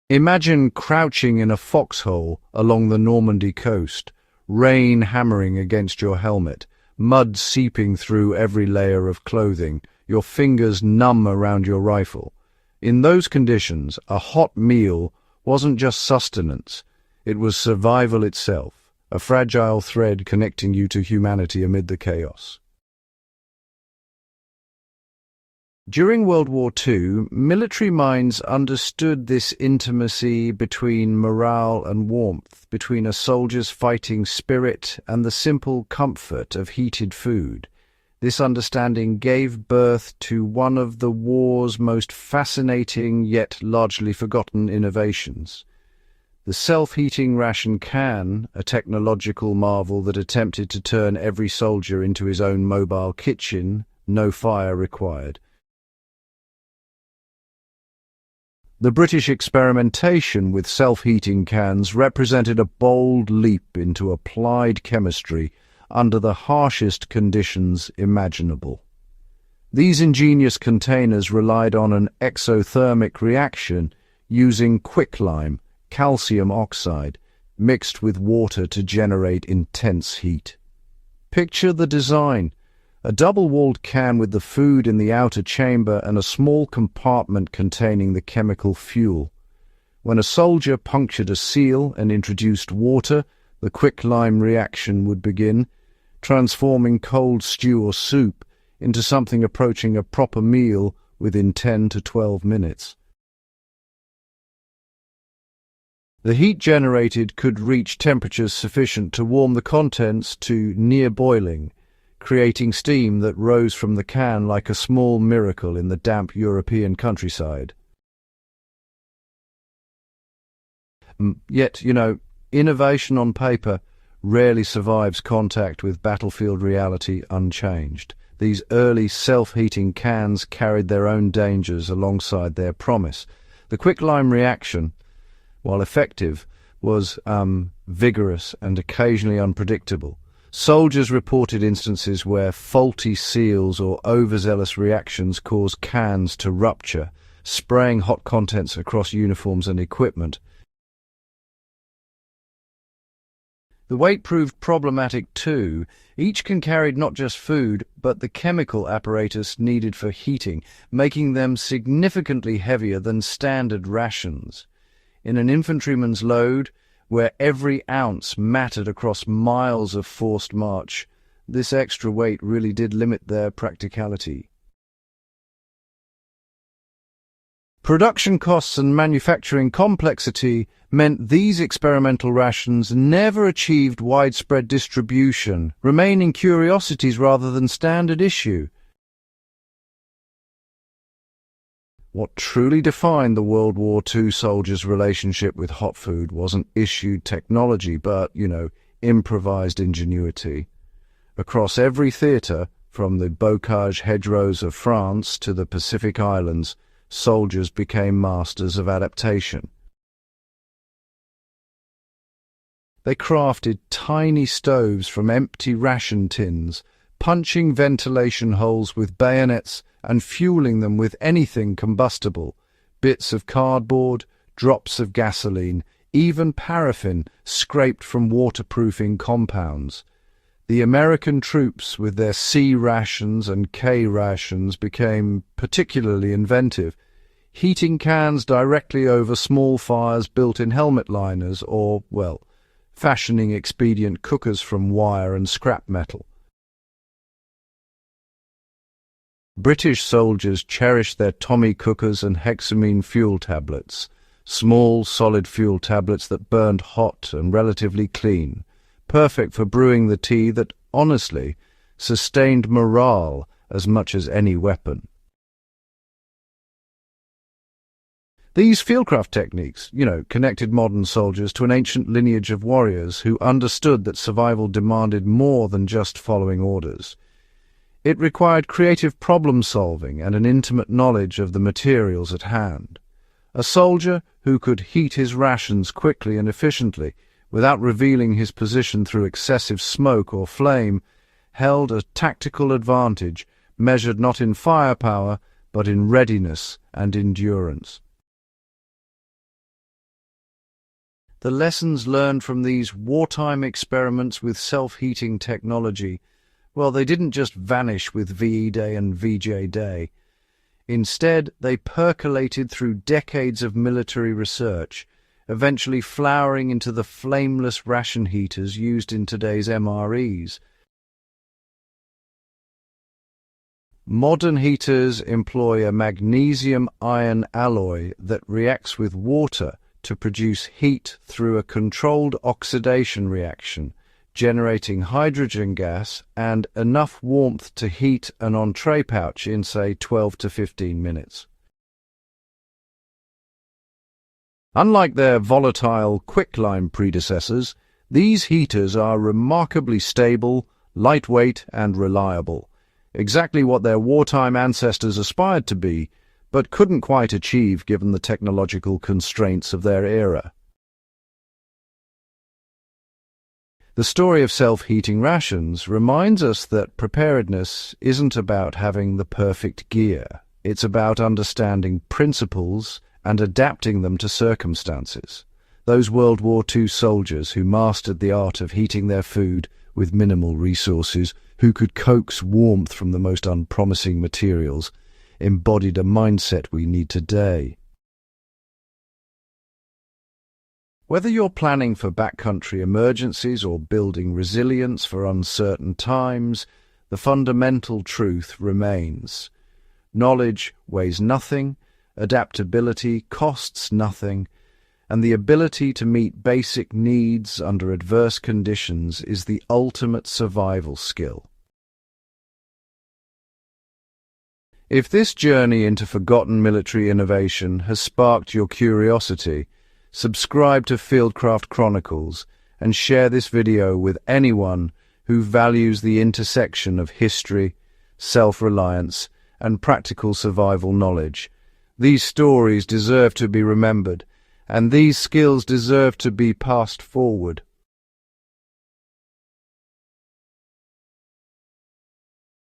Imagine crouching in a foxhole along the Normandy coast, rain hammering against your helmet, mud seeping through every layer of clothing, your fingers numb around your rifle. In those conditions, a hot meal wasn't just sustenance, it was survival itself, a fragile thread connecting you to humanity amid the chaos. During World War II, military minds understood this intimacy between morale and warmth, between a soldier's fighting spirit and the simple comfort of heated food. This understanding gave birth to one of the war's most fascinating yet largely forgotten innovations. The self-heating ration can, a technological marvel that attempted to turn every soldier into his own mobile kitchen, no fire required. The British experimentation with self-heating cans represented a bold leap into applied chemistry under the harshest conditions imaginable. These ingenious containers relied on an exothermic reaction using quicklime, calcium oxide, mixed with water to generate intense heat. Picture the design. A double-walled can with the food in the outer chamber and a small compartment containing the chemical fuel. When a soldier punctured a seal and introduced water, the quicklime reaction would begin, transforming cold stew or soup into something approaching a proper meal within 10 to 12 minutes. The heat generated could reach temperatures sufficient to warm the contents to near boiling, creating steam that rose from the can like a small miracle in the damp European countryside. Yet, innovation on paper rarely survives contact with battlefield reality unchanged. These early self-heating cans carried their own dangers alongside their promise. The quicklime reaction, while effective, was vigorous and occasionally unpredictable. Soldiers reported instances where faulty seals or overzealous reactions caused cans to rupture, spraying hot contents across uniforms and equipment. The weight proved problematic too. Each can carried not just food, but the chemical apparatus needed for heating, making them significantly heavier than standard rations. In an infantryman's load, where every ounce mattered across miles of forced march, this extra weight really did limit their practicality. Production costs and manufacturing complexity meant these experimental rations never achieved widespread distribution, remaining curiosities rather than standard issue. What truly defined the World War II soldier's relationship with hot food wasn't issued technology, but, improvised ingenuity. Across every theatre, from the bocage hedgerows of France to the Pacific Islands, soldiers became masters of adaptation. They crafted tiny stoves from empty ration tins, punching ventilation holes with bayonets and fueling them with anything combustible, bits of cardboard, drops of gasoline, even paraffin scraped from waterproofing compounds. The American troops, with their C rations and K rations, became particularly inventive, heating cans directly over small fires built in helmet liners or, fashioning expedient cookers from wire and scrap metal. British soldiers cherished their Tommy cookers and hexamine fuel tablets, small solid fuel tablets that burned hot and relatively clean, perfect for brewing the tea that, honestly, sustained morale as much as any weapon. These Fieldcraft techniques, connected modern soldiers to an ancient lineage of warriors who understood that survival demanded more than just following orders. It required creative problem-solving and an intimate knowledge of the materials at hand. A soldier who could heat his rations quickly and efficiently, without revealing his position through excessive smoke or flame, held a tactical advantage measured not in firepower, but in readiness and endurance. The lessons learned from these wartime experiments with self-heating technology, well, they didn't just vanish with VE Day and VJ Day. Instead, they percolated through decades of military research, eventually flowering into the flameless ration heaters used in today's MREs. Modern heaters employ a magnesium-iron alloy that reacts with water to produce heat through a controlled oxidation reaction, generating hydrogen gas and enough warmth to heat an entree pouch in, say, 12 to 15 minutes. Unlike their volatile quicklime predecessors, these heaters are remarkably stable, lightweight, and reliable, exactly what their wartime ancestors aspired to be, but couldn't quite achieve given the technological constraints of their era. The story of self-heating rations reminds us that preparedness isn't about having the perfect gear. It's about understanding principles and adapting them to circumstances. Those World War II soldiers who mastered the art of heating their food with minimal resources, who could coax warmth from the most unpromising materials, embodied a mindset we need today. Whether you're planning for backcountry emergencies or building resilience for uncertain times, the fundamental truth remains. Knowledge weighs nothing, adaptability costs nothing, and the ability to meet basic needs under adverse conditions is the ultimate survival skill. If this journey into forgotten military innovation has sparked your curiosity, subscribe to Fieldcraft Chronicles and share this video with anyone who values the intersection of history, self-reliance, and practical survival knowledge. These stories deserve to be remembered, and these skills deserve to be passed forward.